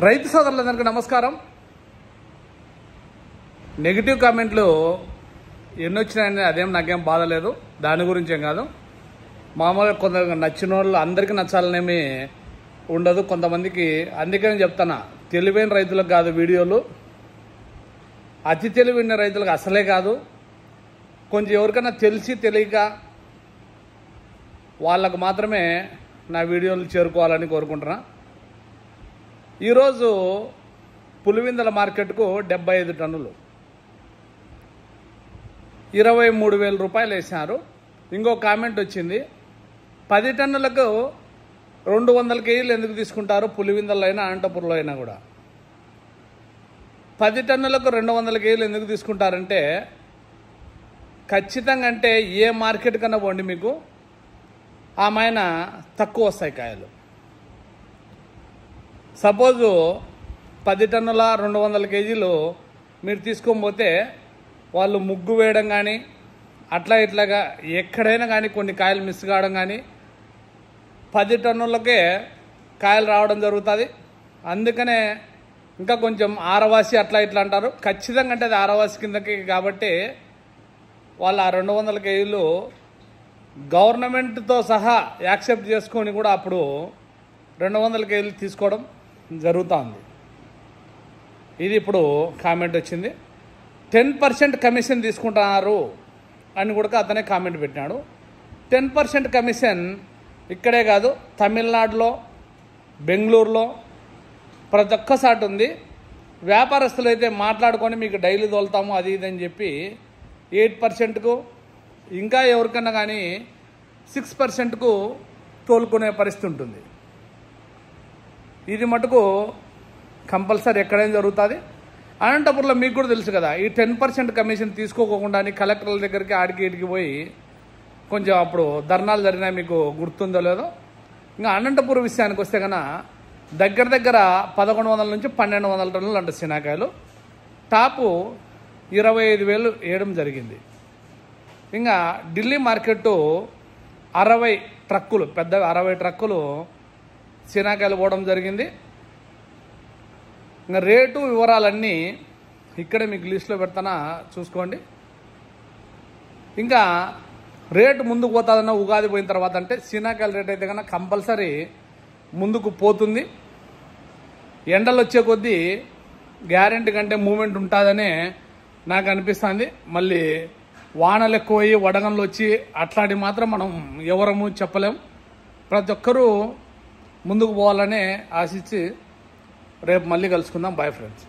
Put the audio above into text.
రైతు సోదరులందరికీ నమస్కారం. నెగిటివ్ కామెంట్లు ఎన్నొచ్చినాయని అదేం నాకేం బాధ లేదు, దాని గురించి ఏం కాదు. మామూలుగా కొందరు నచ్చిన వాళ్ళు అందరికీ నచ్చాలనేమి ఉండదు కొంతమందికి. అందుకని చెప్తాను, తెలివైన రైతులకు కాదు వీడియోలు, అతి తెలివైన రైతులకు అసలే కాదు. కొంచెం ఎవరికైనా తెలిసి తెలియక వాళ్ళకు మాత్రమే నా వీడియోలు చేరుకోవాలని కోరుకుంటున్నా. ఈరోజు పులివెందుల మార్కెట్కు 75 టన్నులు 23,000 రూపాయలు వేసినారు. ఇంకో కామెంట్ వచ్చింది, 10 టన్నులకు 200 కేజీలు ఎందుకు తీసుకుంటారు పులివెందులలో అయినా అనంతపురంలో అయినా కూడా. 10 టన్నులకు 200 కేజీలు ఎందుకు తీసుకుంటారంటే, ఖచ్చితంగా అంటే ఏ మార్కెట్ కన్నా పోండి మీకు ఆమెన తక్కువ వస్తాయి కాయలు. సపోజు 10 టన్నుల 200 కేజీలు మీరు తీసుకోకపోతే వాళ్ళు ముగ్గు వేయడం కానీ అట్లా ఇట్లాగా ఎక్కడైనా కానీ కొన్ని కాయలు మిస్ కావడం కానీ 10 టన్నులకే కాయలు రావడం జరుగుతుంది. అందుకనే ఇంకా కొంచెం ఆరవాసి అట్లా ఇట్లా అంటారు. ఖచ్చితంగా అంటే అది ఆరవాసి కిందకి కాబట్టి వాళ్ళు ఆ 200 కేజీలు గవర్నమెంట్తో సహా యాక్సెప్ట్ చేసుకొని కూడా అప్పుడు 200 కేజీలు తీసుకోవడం జరుగుతుంది. ఇది ఇప్పుడు కామెంట్ వచ్చింది. 10% కమిషన్ తీసుకుంటున్నారు అని కూడా అతనే కామెంట్ పెట్టినాడు. 10% కమిషన్ ఇక్కడే కాదు, తమిళనాడులో, బెంగళూరులో ప్రతి ఒక్క సాటి ఉంది. వ్యాపారస్తులు అయితే మాట్లాడుకొని మీకు డైలీ తోలుతాము అది ఇది అని చెప్పి 8%కు, ఇంకా ఎవరికన్నా కానీ 6%కు తోలుకునే పరిస్థితి ఉంటుంది. ఇది మటుకు కంపల్సరీ ఎక్కడైనా జరుగుతుంది. అనంతపురంలో మీకు కూడా తెలుసు కదా, ఈ 10% కమిషన్ తీసుకోకుండా కలెక్టర్ల దగ్గరికి ఆడికి ఇడికి పోయి కొంచెం అప్పుడు ధర్నాలు జరిగినాయి, మీకు గుర్తుందో లేదో. ఇంకా అనంతపురం విషయానికి వస్తే కన్నా దగ్గర 1100 నుంచి 1200 టన్నులు అంట శనగకాయలు. టాపు 25,000 వేయడం జరిగింది. ఇంకా ఢిల్లీ మార్కెట్ 60 ట్రక్కులు, పెద్ద 60 ట్రక్కులు శనగకాయలు పోవడం జరిగింది. ఇంకా రేటు వివరాలన్నీ ఇక్కడే మీకు లిస్టులో పెడతానా చూసుకోండి. ఇంకా రేటు ముందుకు పోతుందన్న ఉగాది పోయిన తర్వాత అంటే శనగకాయల రేట్ అయితే కన్నా కంపల్సరీ ముందుకు పోతుంది. ఎండలు వచ్చే కొద్దీ గ్యారెంటీ కంటే మూమెంట్ ఉంటుందనే నాకు అనిపిస్తుంది. మళ్ళీ వానలు ఎక్కువయ్యి వడగంలు వచ్చి అట్లాంటి మాత్రం మనం ఎవరము చెప్పలేం. ప్రతి ఒక్కరూ ముందుకు పోవాలనే ఆశించి రేపు మళ్ళీ కలుసుకుందాం. Bye friends.